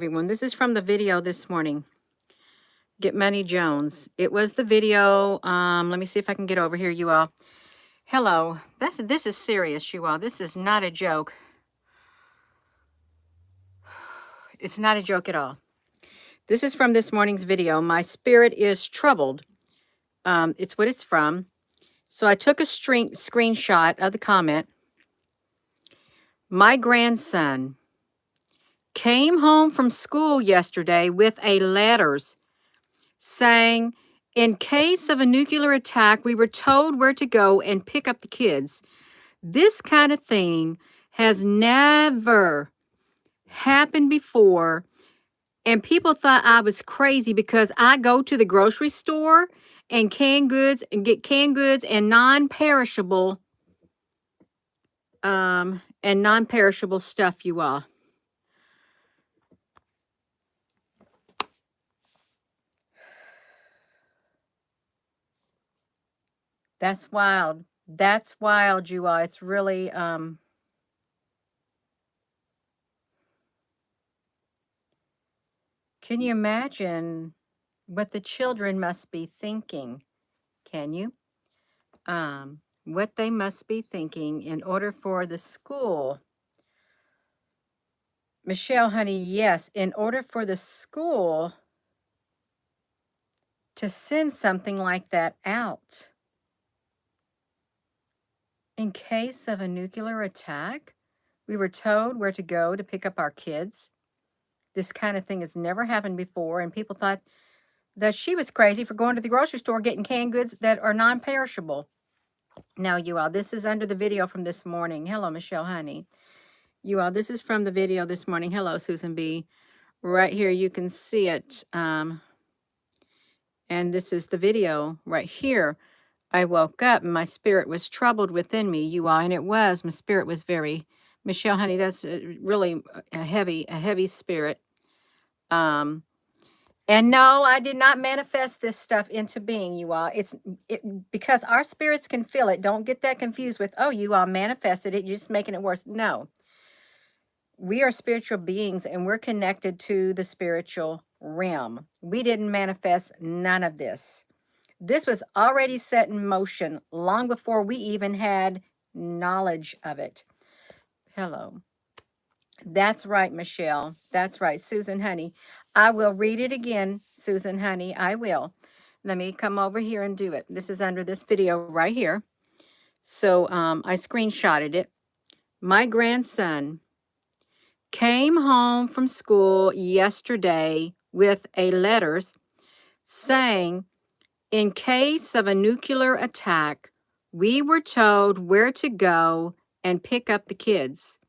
Everyone. This is from the video this morning. Get Money Jones. It was the video. Let me see if I can get over here, you all. Hello. This is serious, you all. This is not a joke. It's not a joke at all. This is from this morning's video. My spirit is troubled. It's what it's from. So I took a screenshot of the comment. My grandson came home from school yesterday with a letters saying, in case of a nuclear attack, we were told where to go and pick up the kids. This kind of thing has never happened before. And people thought I was crazy because I go to the grocery store and get canned goods and non-perishable stuff, you all. That's wild. That's wild, you all. It's really can you imagine what the children must be thinking? Can you? What they must be thinking in order for the school. Michelle, honey, yes, in order for the school to send something like that out in case of a nuclear attack, we were told where to go to pick up our kids. This kind of thing has never happened before, and people thought that she was crazy for going to the grocery store getting canned goods that are non-perishable. Now, you all, this is under the video from this morning. Hello, Michelle, honey. You all, this is from the video this morning. Hello, Susan B. Right here, you can see it. And this is the video right here. I woke up and my spirit was troubled within me, you all, and it was. My spirit was very, Michelle, honey, that's really a heavy spirit. And no, I did not manifest this stuff into being, you all. Because our spirits can feel it. Don't get that confused with, oh, you all manifested it, you're just making it worse. No. We are spiritual beings and we're connected to the spiritual realm. We didn't manifest none of this. This was already set in motion long before we even had knowledge of it. Hello. That's right, Michelle. That's right, Susan, honey. I will read it again, Susan, honey. I will. Let me come over here and do it. This is under this video right here. So I screenshotted it. My grandson came home from school yesterday with a letters saying, in case of a nuclear attack, we were told where to go and pick up the kids.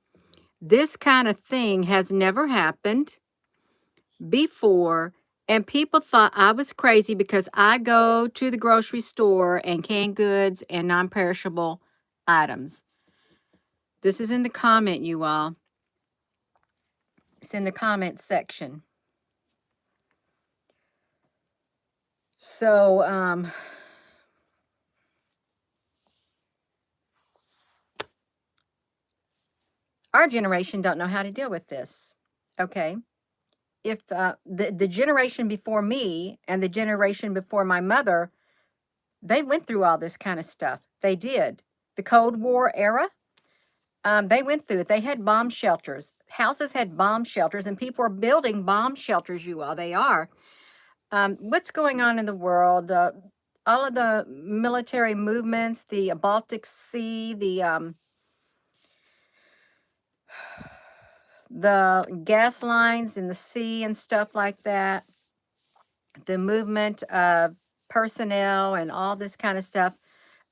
This kind of thing has never happened before, and people thought I was crazy because I go to the grocery store and canned goods and non-perishable items. This is in the comment, you all. It's in the comment section. So, our generation don't know how to deal with this, okay? If the generation before me and the generation before my mother, they went through all this kind of stuff. They did. The Cold War era, they went through it. They had bomb shelters. Houses had bomb shelters, and people are building bomb shelters, you all. They are. What's going on in the world? All of the military movements, the Baltic Sea, the gas lines in the sea and stuff like that, the movement of personnel and all this kind of stuff.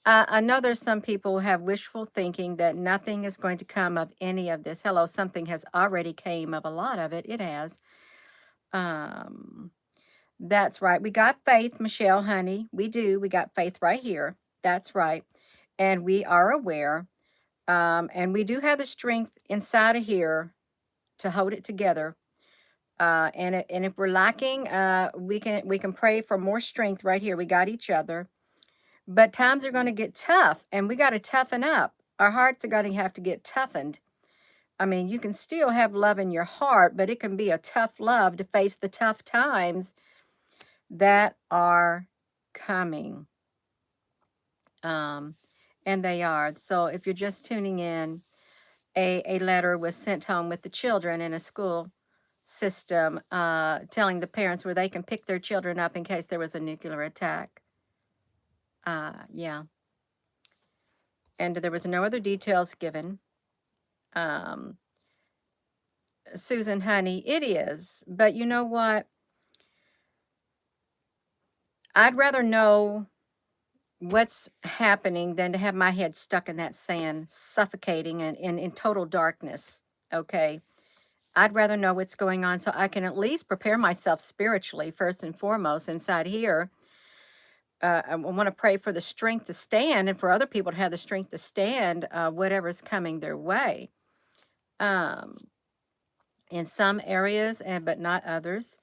I know there's some people who have wishful thinking that nothing is going to come of any of this. Hello, something has already came of a lot of it. It has. That's right. We got faith, Michelle, honey. We do. We got faith right here. That's right. And we are aware. And we do have the strength inside of here to hold it together. And if we're lacking, we can pray for more strength right here. We got each other. But times are going to get tough, and we got to toughen up. Our hearts are going to have to get toughened. I mean, you can still have love in your heart, but it can be a tough love to face the tough times that are coming. And they are. So if you're just tuning in, a letter was sent home with the children in a school system, telling the parents where they can pick their children up in case there was a nuclear attack. Yeah. And there was no other details given. Um, Susan, honey, it is. But you know what? I'd rather know what's happening than to have my head stuck in that sand, suffocating and in total darkness. Okay. I'd rather know what's going on so I can at least prepare myself spiritually, first and foremost, inside here. I want to pray for the strength to stand and for other people to have the strength to stand whatever's coming their way. Um, in some areas, but not others.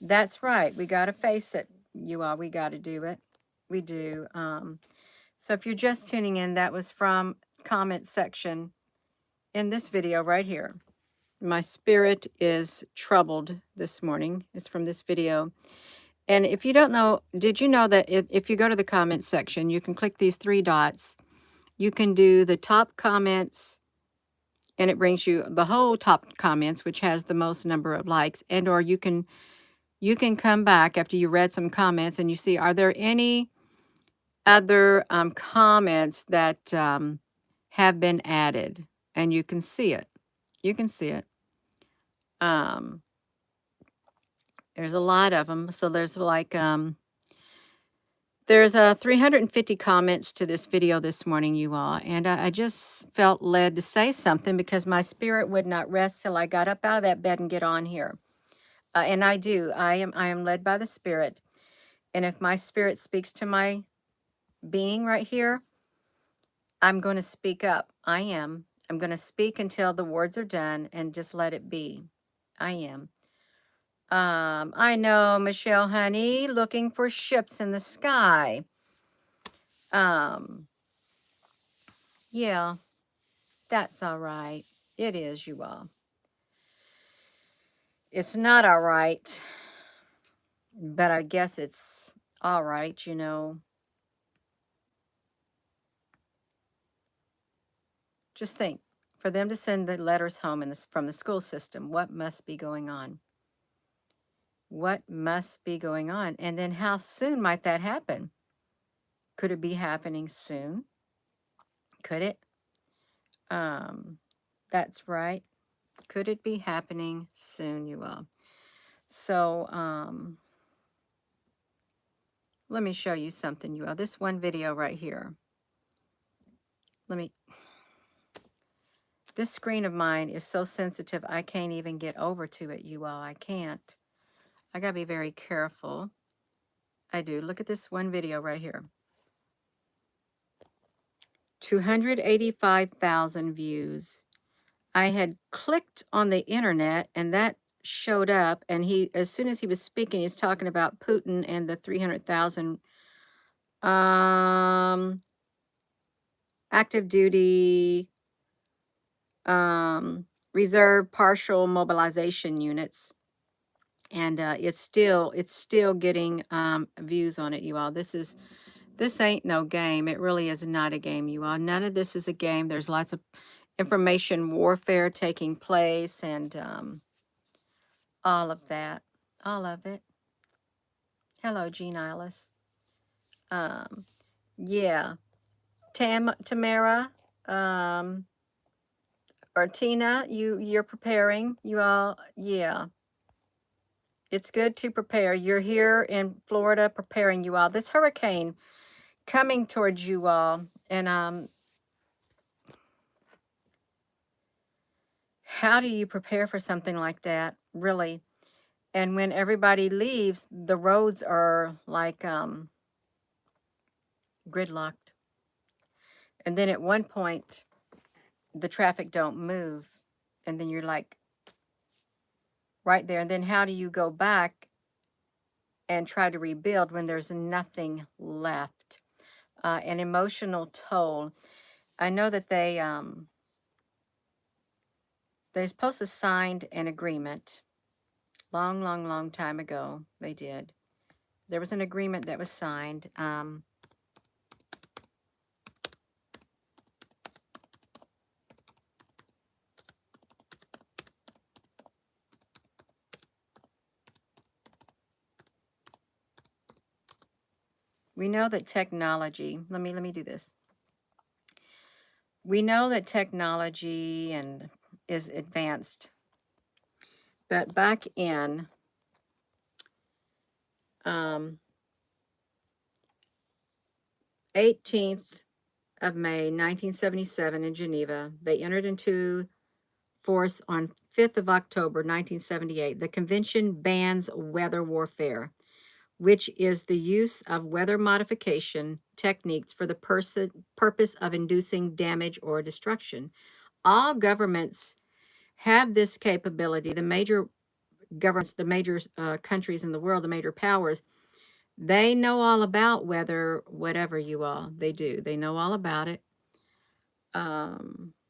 That's right. We got to face it, you all. We got to do it. We do. So if you're just tuning in, that was from comment section in this video right here. My spirit is troubled this morning. It's from this video. And if you don't know, did you know that if you go to the comment section, you can click these three dots. You can do the top comments, and it brings you the whole top comments, which has the most number of likes. And or you can come back after you read some comments and you see, are there any other comments that have been added? And you can see it. You can see it. There's a lot of them. So there's like, there's 350 comments to this video this morning, you all. And I just felt led to say something because my spirit would not rest till I got up out of that bed and get on here. And I do. I am led by the Spirit. And if my spirit speaks to my being right here, I'm going to speak up. I am. I'm going to speak until the words are done and just let it be. I am. I know, Michelle, honey, looking for ships in the sky. Yeah, that's all right. It is, you all. It's not all right, but I guess it's all right, you know. Just think, for them to send the letters home from the school system, what must be going on? What must be going on? And then how soon might that happen? Could it be happening soon? Could it? That's right. Could it be happening soon, you all? So, let me show you something, you all. This one video right here. This screen of mine is so sensitive, I can't even get over to it, you all. I can't. I gotta be very careful. I do. Look at this one video right here. 285,000 views. I had clicked on the internet and that showed up, and as soon as he was speaking, he's talking about Putin and the 300,000 active duty reserve partial mobilization units. And it's still getting views on it, you all. This ain't no game. It really is not a game, you all. None of this is a game. There's lots of information warfare taking place, and all of that. All of it. Hello, Jean Eilis. Yeah. Tamara, or Tina, you're preparing. You all, yeah. It's good to prepare. You're here in Florida preparing, you all. This hurricane coming towards you all. And how do you prepare for something like that, really? And when everybody leaves, the roads are like gridlocked. And then at one point, the traffic don't move. And then you're like right there. And then how do you go back and try to rebuild when there's nothing left? An emotional toll. I know that they They're supposed to signed an agreement long, long, long time ago. They did. There was an agreement that was signed. We know that technology, let me do this. We know that technology and is advanced, but back in 18th of May 1977 in Geneva, they entered into force on 5th of October 1978. The convention bans weather warfare, which is the use of weather modification techniques for the purpose of inducing damage or destruction. All governments have this capability. The major governments, the major countries in the world, the major powers, they know all about weather, whatever you all, they do. They know all about it.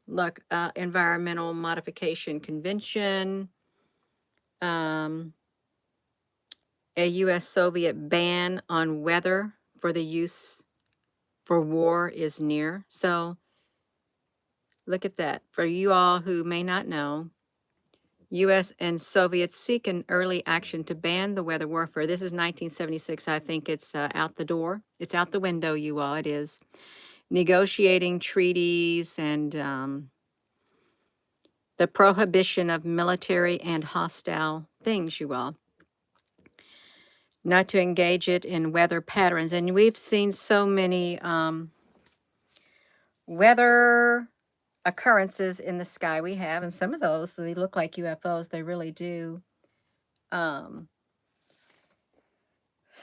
Look, Environmental Modification Convention, a U.S. Soviet ban on weather for the use for war is near. So look at that. For you all who may not know, U.S. and Soviets seek an early action to ban the weather warfare. This is 1976. I think it's out the door. It's out the window, you all. It is. Negotiating treaties and the prohibition of military and hostile things, you all. Not to engage it in weather patterns. And we've seen so many weather occurrences in the sky we have, and some of those, they look like UFOs. They really do. Some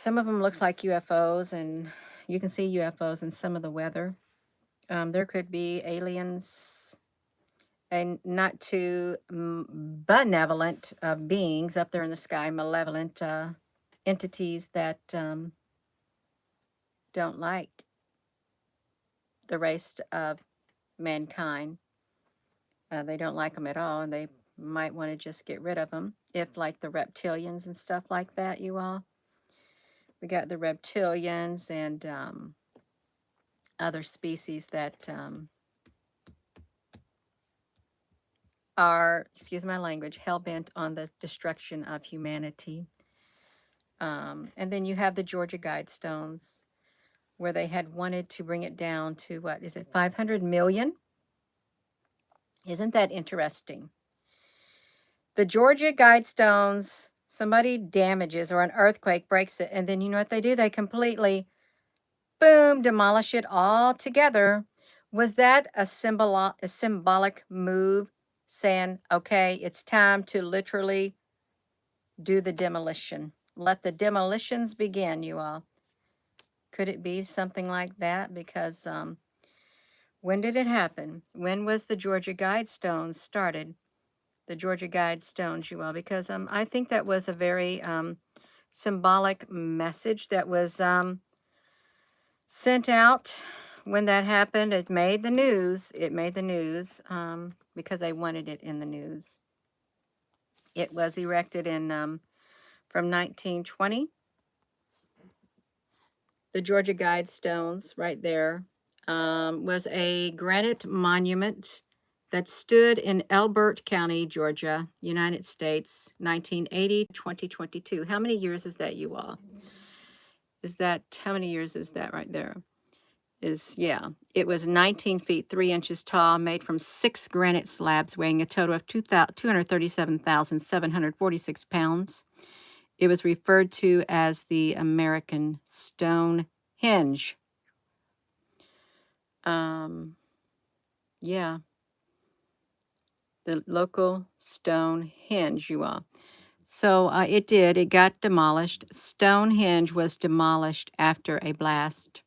of them looks like UFOs, and you can see UFOs in some of the weather. There could be aliens and not too benevolent beings up there in the sky, malevolent entities that don't like the race of mankind. They don't like them at all, and they might want to just get rid of them. If like the reptilians and stuff like that, you all. We got the reptilians and other species that are, excuse my language, hell-bent on the destruction of humanity. And then you have the Georgia Guidestones, where they had wanted to bring it down to, what is it, 500 million? Isn't that interesting? The Georgia Guidestones, somebody damages or an earthquake breaks it, and then you know what they do? They completely, boom, demolish it all together. Was that a symbolic move saying, okay, it's time to literally do the demolition? Let the demolitions begin, you all. Could it be something like that? Because when did it happen? When was the Georgia Guidestones started? The Georgia Guidestones, you all, because I think that was a very symbolic message that was sent out when that happened. It made the news. It made the news because they wanted it in the news. It was erected in from 1920. The Georgia Guidestones, right there, was a granite monument that stood in Elbert County, Georgia, United States, 1980 to 2022. How many years is that, you all? Is that, how many years is that right there? Yeah, it was 19 feet 3 inches tall, made from 6 granite slabs weighing a total of 237,746 pounds. It was referred to as the American Stonehenge. Yeah, the local Stonehenge, you all. So it got demolished. Stonehenge was demolished after a blast.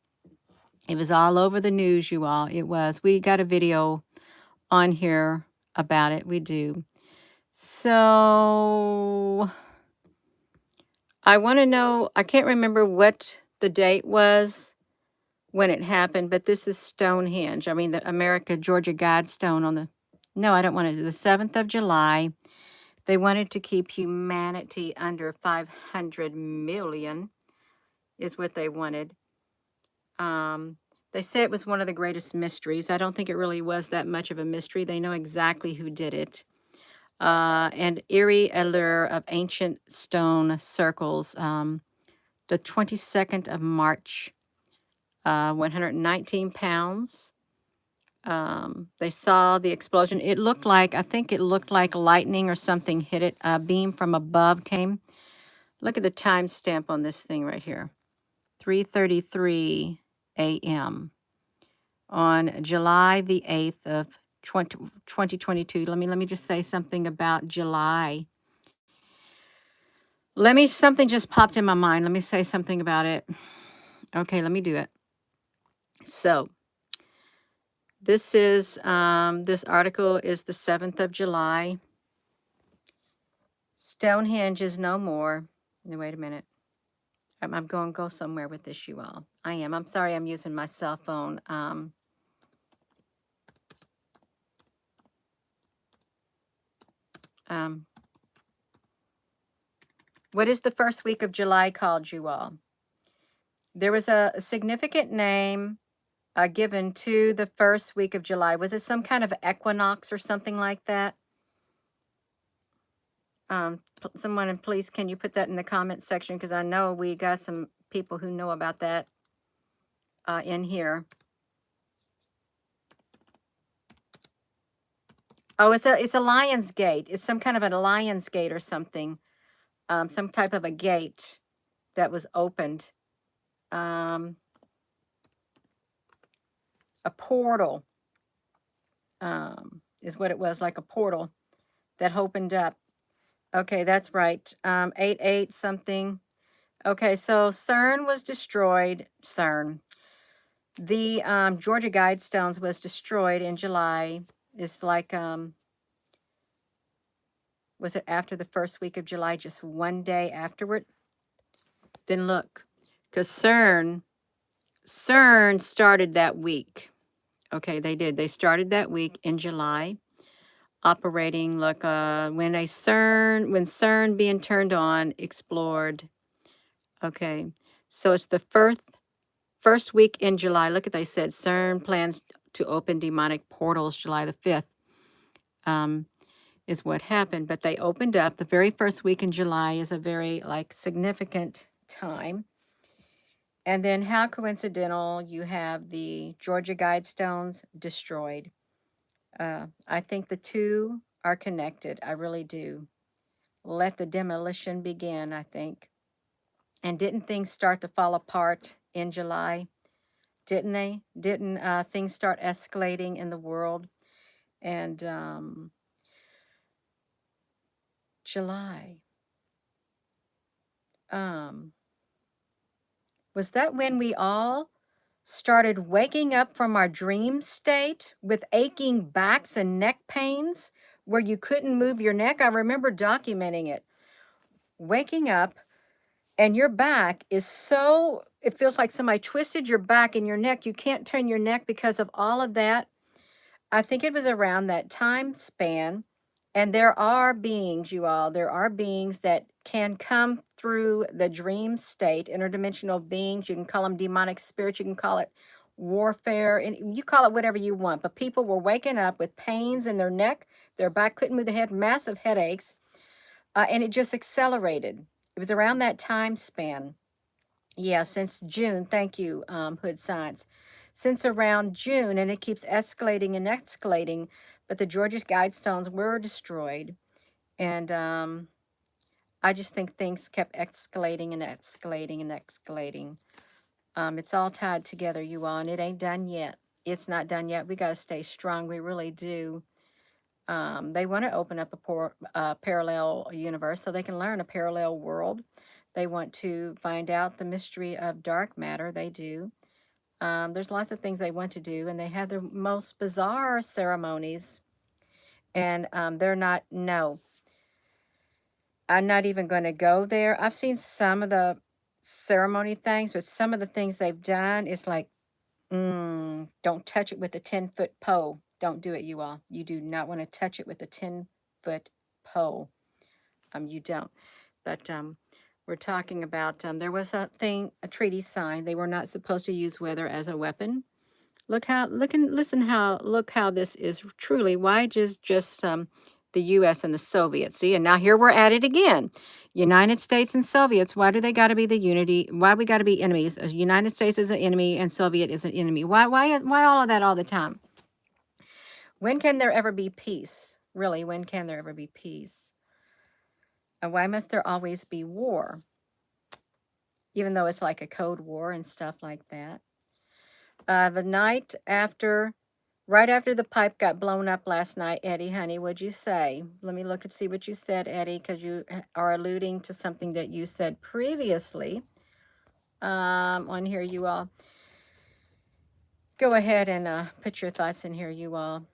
It was all over the news, you all. It was. We got a video on here about it. We do. So I want to know, I can't remember what the date was when it happened, but this is Stonehenge. I mean, the Georgia Guidestone on the No, I don't want to do the 7th of July. They wanted to keep humanity under 500 million is what they wanted. Um, they say it was one of the greatest mysteries. I don't think it really was that much of a mystery. They know exactly who did it. And eerie allure of ancient stone circles. The 22nd of March, 119 pounds. They saw the explosion. It looked like, I think it looked like lightning or something hit it. A beam from above came. Look at the timestamp on this thing right here. 3:33 a.m. on July the 8th of 2022. Let me just say something about July. Something just popped in my mind. Let me say something about it. Okay, let me do it. So, this article is the 7th of July. Stonehenge is no more. No, wait a minute. I'm going to go somewhere with this, you all. I am. I'm sorry I'm using my cell phone. What is the first week of July called, you all? There was a significant name given to the first week of July. Was it some kind of equinox or something like that? Someone, please, can you put that in the comment section? Because I know we got some people who know about that in here. Oh, it's a lion's gate. It's some kind of a lion's gate or something. Some type of a gate that was opened. A portal is what it was, like a portal that opened up. Okay, that's right. 8 something. Okay, so CERN was destroyed. CERN. The Georgia Guidestones was destroyed in July. It's like, was it after the first week of July, just one day afterward? Then look, because CERN started that week. Okay, they did. They started that week in July, operating like when CERN being turned on, explored. Okay, so it's the first week in July. Look at, they said CERN plans to open demonic portals July the 5th. Is what happened, but they opened up the very first week in July is a very significant time. And then how coincidental you have the Georgia Guidestones destroyed. I think the two are connected. I really do. Let the demolition begin, I think. And didn't things start to fall apart in July? Didn't they? Didn't things start escalating in the world? And July. Was that when we all started waking up from our dream state with aching backs and neck pains where you couldn't move your neck? I remember documenting it. Waking up and your back is so, it feels like somebody twisted your back and your neck. You can't turn your neck because of all of that. I think it was around that time span. And there are beings, you all, there are beings that can come through the dream state, interdimensional beings. You can call them demonic spirits, you can call it warfare, and you call it whatever you want. But people were waking up with pains in their neck, their back, couldn't move their head, massive headaches, and it just accelerated. It was around that time span. Yeah, since June. Thank you, Hood Science. Since around June, and it keeps escalating and escalating. But the Georgia Guidestones were destroyed, and I just think things kept escalating and escalating and escalating. It's all tied together, you all, and it ain't done yet. It's not done yet. We got to stay strong. We really do. They want to open up a parallel universe so they can learn a parallel world. They want to find out the mystery of dark matter. They do. There's lots of things they want to do, and they have the most bizarre ceremonies. And they're not, no, I'm not even going to go there. I've seen some of the ceremony things, but some of the things they've done is like, don't touch it with a 10-foot pole. Don't do it, you all. You do not want to touch it with a 10-foot pole. You don't. But we're talking about there was a treaty signed. They were not supposed to use weather as a weapon. Look how this is truly. Why just the U.S. and the Soviets? See, and now here we're at it again. United States and Soviets. Why do they got to be the unity? Why we got to be enemies? United States is an enemy and Soviet is an enemy. Why all of that all the time? When can there ever be peace? Really, when can there ever be peace? And why must there always be war? Even though it's like a code war and stuff like that. The night after, right after the pipe got blown up last night, Eddie, honey, what'd you say? Let me look and see what you said, Eddie, because you are alluding to something that you said previously on here, you all. Go ahead and put your thoughts in here, you all.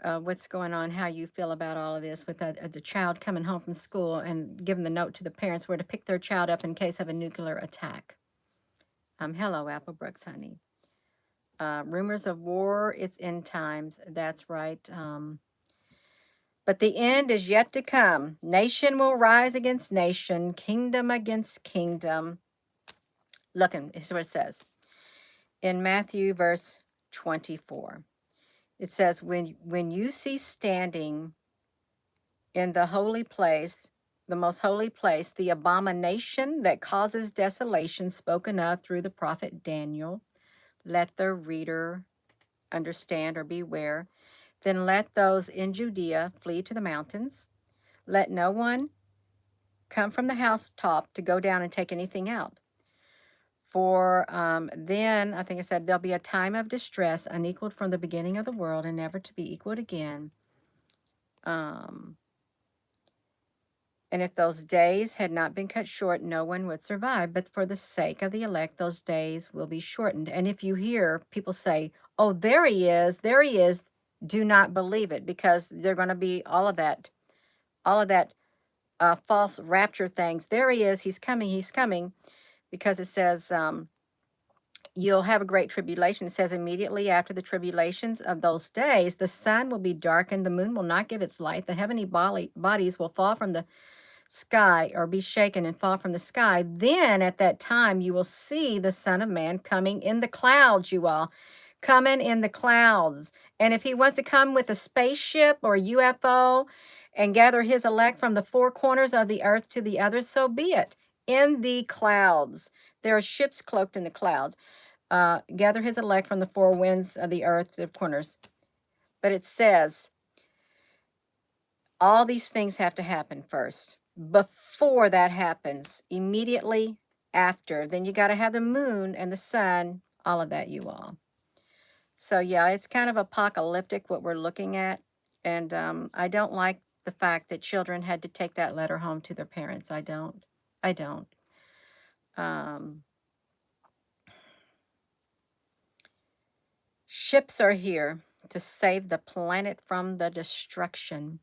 What's going on, how you feel about all of this with the child coming home from school and giving the note to the parents where to pick their child up in case of a nuclear attack. Hello, Applebrooks, honey. Rumors of war, it's end times. That's right. But the end is yet to come. Nation will rise against nation, kingdom against kingdom. Looking, this is what it says. In Matthew verse 24, it says, when you see standing in the holy place, the most holy place, the abomination that causes desolation spoken of through the prophet Daniel, let the reader understand or beware. Then let those in Judea flee to the mountains. Let no one come from the housetop to go down and take anything out. For then, I think I said, there'll be a time of distress unequaled from the beginning of the world and never to be equaled again. And if those days had not been cut short, no one would survive. But for the sake of the elect, those days will be shortened. And if you hear people say, oh, there he is, do not believe it, because they're going to be all of that false rapture things. There he is, he's coming, because it says you'll have a great tribulation. It says immediately after the tribulations of those days, the sun will be darkened, the moon will not give its light, the heavenly bodies will fall from the sky or be shaken and fall from the sky. Then at that time you will see the Son of Man coming in the clouds, you all. Coming in the clouds. And if he wants to come with a spaceship or UFO and gather his elect from the four corners of the earth to the other, so be it. In the clouds. There are ships cloaked in the clouds. Gather his elect from the four winds of the earth to the corners. But it says, all these things have to happen first. Before that happens, immediately after, then you got to have the moon and the sun, all of that, you all. So yeah, it's kind of apocalyptic what we're looking at. And I don't like the fact that children had to take that letter home to their parents. I don't. Ships are here to save the planet from the destruction.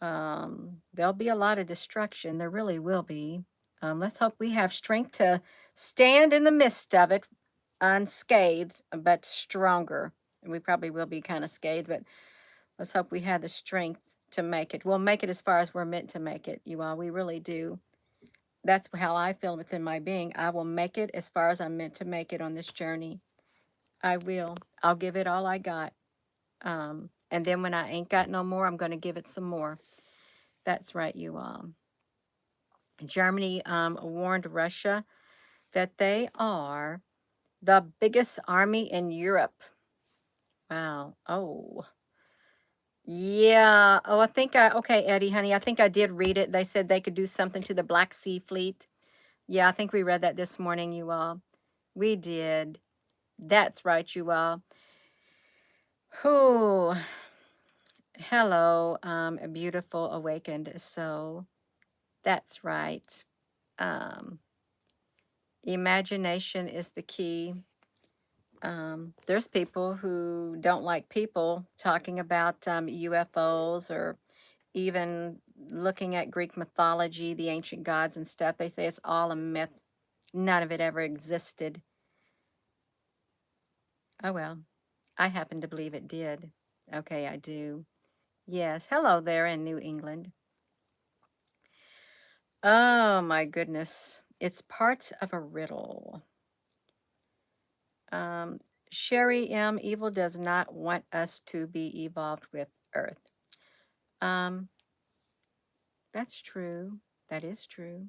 There'll be a lot of destruction. There really will be. Let's hope we have strength to stand in the midst of it, unscathed, but stronger. And we probably will be kind of scathed, but let's hope we have the strength to make it. We'll make it as far as we're meant to make it, you all. We really do. That's how I feel within my being. I will make it as far as I'm meant to make it on this journey. I will. I'll give it all I got. And then when I ain't got no more, I'm going to give it some more. That's right, you all. Germany warned Russia that they are the biggest army in Europe. Wow. Oh. Yeah. Oh, okay, Eddie, honey, I think I did read it. They said they could do something to the Black Sea Fleet. Yeah, I think we read that this morning, you all. We did. That's right, you all. Who? Hello, a beautiful awakened soul. That's right. Imagination is the key. There's people who don't like people talking about UFOs or even looking at Greek mythology, the ancient gods and stuff. They say it's all a myth. None of it ever existed. Oh well, I happen to believe it did. Okay, I do. Yes. Hello there in New England. Oh my goodness. It's part of a riddle. Um, Sherry M. Evil does not want us to be evolved with Earth. Um, that's true. That is true.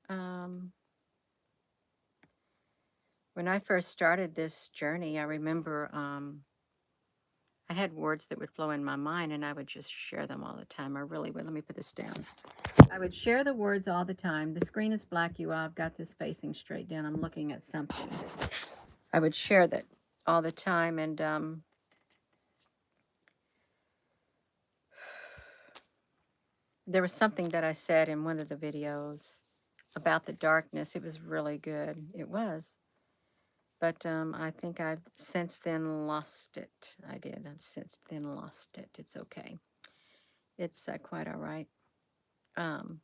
Um, when I first started this journey, I remember I had words that would flow in my mind and I would just share them all the time. I really would. Let me put this down. I would share the words all the time. The screen is black, you all. I've got this facing straight down. I'm looking at something. I would share that all the time. And there was something that I said in one of the videos about the darkness. It was really good. It was. But I think I've since then lost it. I did. I've since then lost it. It's okay. It's quite all right. Um,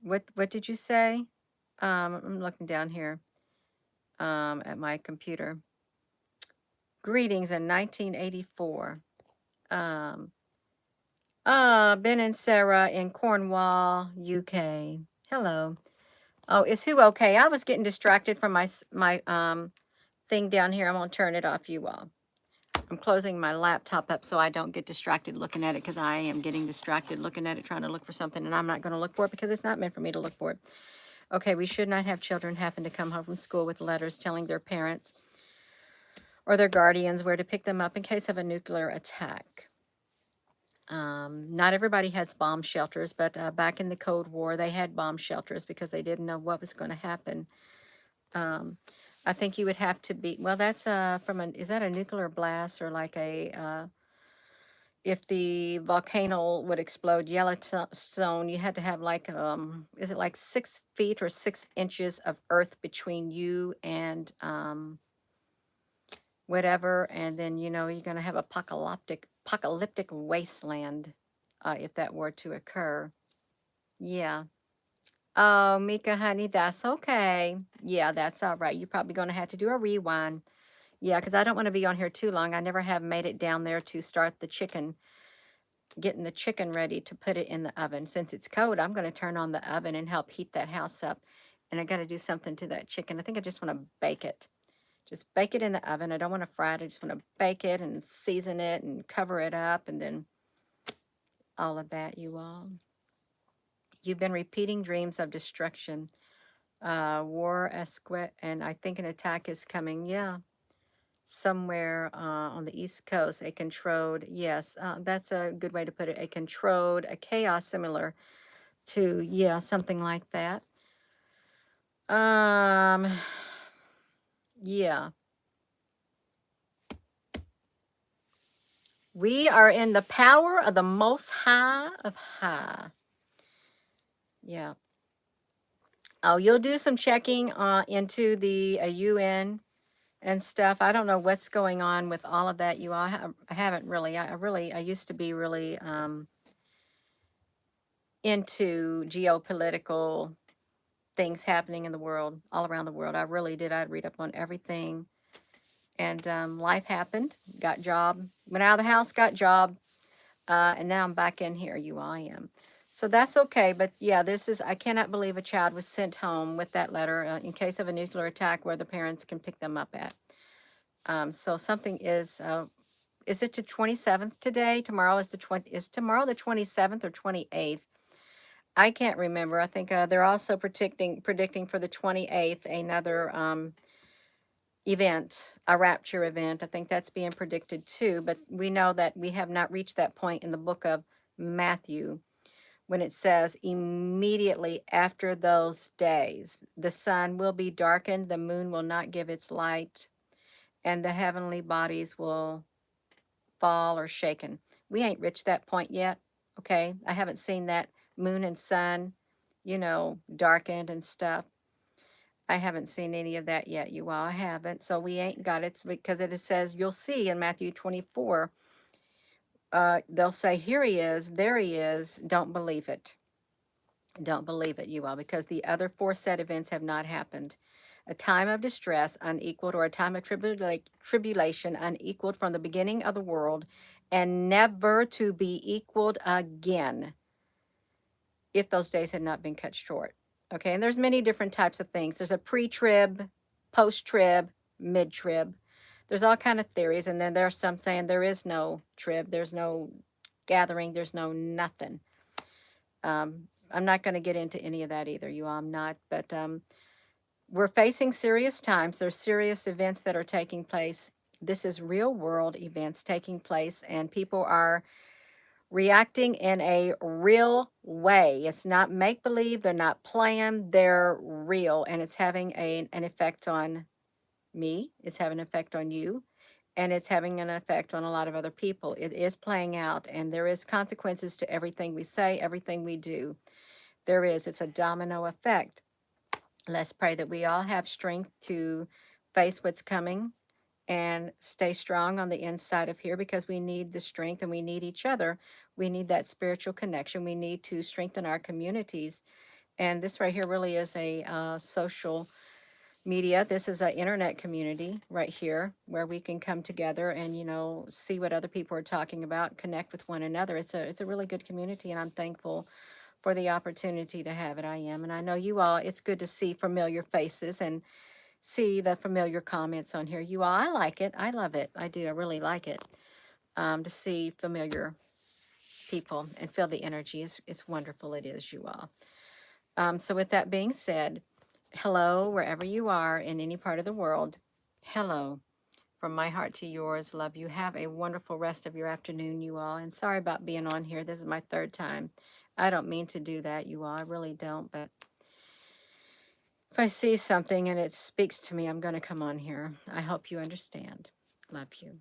what did you say? I'm looking down here at my computer. Greetings in 1984. Um, Ben and Sarah in Cornwall, UK. Hello. Oh, is who okay? I was getting distracted from my thing down here. I'm gonna turn it off, you all. I'm closing my laptop up so I don't get distracted looking at it because I am getting distracted looking at it, trying to look for something, and I'm not going to look for it because it's not meant for me to look for it. Okay, we should not have children happen to come home from school with letters telling their parents or their guardians where to pick them up in case of a nuclear attack. Not everybody has bomb shelters, but back in the Cold War, they had bomb shelters because they didn't know what was going to happen. I think you would have to be, well, that's is that a nuclear blast or like if the volcano would explode Yellowstone, you had to have like, is it like 6 feet or 6 inches of earth between you and whatever, and then you're going to have apocalyptic wasteland if that were to occur. Yeah. Oh, Mika, honey, that's okay. Yeah, that's all right. You're probably going to have to do a rewind. Yeah, because I don't want to be on here too long. I never have made it down there to start the chicken, getting the chicken ready to put it in the oven. Since it's cold, I'm going to turn on the oven and help heat that house up. And I got to do something to that chicken. I think I just want to bake it. Just bake it in the oven. I don't want to fry it. I just want to bake it and season it and cover it up and then all of that, you all. You've been repeating dreams of destruction. War, esque, and I think an attack is coming. Yeah, somewhere on the East Coast, a controlled, yes, that's a good way to put it, a chaos similar to, yeah, something like that. Um, yeah. We are in the power of the Most High of High. Yeah. Oh, you'll do some checking into the UN and stuff. I don't know what's going on with all of that. I haven't really. I used to be really into geopolitical things happening in the world, all around the world. I really did. I'd read up on everything, and life happened. Got job. Went out of the house. Got job. And now I'm back in here. I am. So that's okay. But yeah, I cannot believe a child was sent home with that letter in case of a nuclear attack where the parents can pick them up at. So something is it the 27th today? Is tomorrow the 27th or 28th? I can't remember. I think they're also predicting for the 28th another event, a rapture event. I think that's being predicted too, but we know that we have not reached that point in the book of Matthew when it says immediately after those days, the sun will be darkened, the moon will not give its light, and the heavenly bodies will fall or shaken. We ain't reached that point yet. Okay. I haven't seen that moon and sun, darkened and stuff. I haven't seen any of that yet, you all. I haven't. So we ain't got it because it says, you'll see in Matthew 24, they'll say, here he is, there he is. Don't believe it. Don't believe it, you all, because the other four set events have not happened. a time of distress unequaled, or a time of tribulation unequaled from the beginning of the world, and never to be equaled again if those days had not been cut short. Okay, and there's many different types of things. There's a pre-trib, post-trib, mid-trib. There's all kind of theories, and then there's some saying there is no trib, there's no gathering, there's no nothing. I'm not going to get into any of that either, you all. I'm not, but we're facing serious times. There's serious events that are taking place. This is real world events taking place, and people are reacting in a real way. It's not make believe, they're not playing, they're real, and it's having an effect on me, it's having an effect on you, and it's having an effect on a lot of other people. It is playing out, and there is consequences to everything we say, everything we do. There is. It's a domino effect. Let's pray that we all have strength to face what's coming and stay strong on the inside of here, because we need the strength and we need each other. We need that spiritual connection. We need to strengthen our communities. And this right here really is a social media. This is an internet community right here where we can come together and, see what other people are talking about, connect with one another. It's a really good community, and I'm thankful for the opportunity to have it. I am. And I know you all, it's good to see familiar faces and see the familiar comments on here. You all, I like it. I love it. I do. I really like it. To see familiar people and feel the energy. It's wonderful. It is, you all. So with that being said, hello, wherever you are in any part of the world. Hello. From my heart to yours, love you. Have a wonderful rest of your afternoon, you all. And sorry about being on here. This is my third time. I don't mean to do that, you all. I really don't. But if I see something and it speaks to me, I'm going to come on here. I hope you understand. Love you.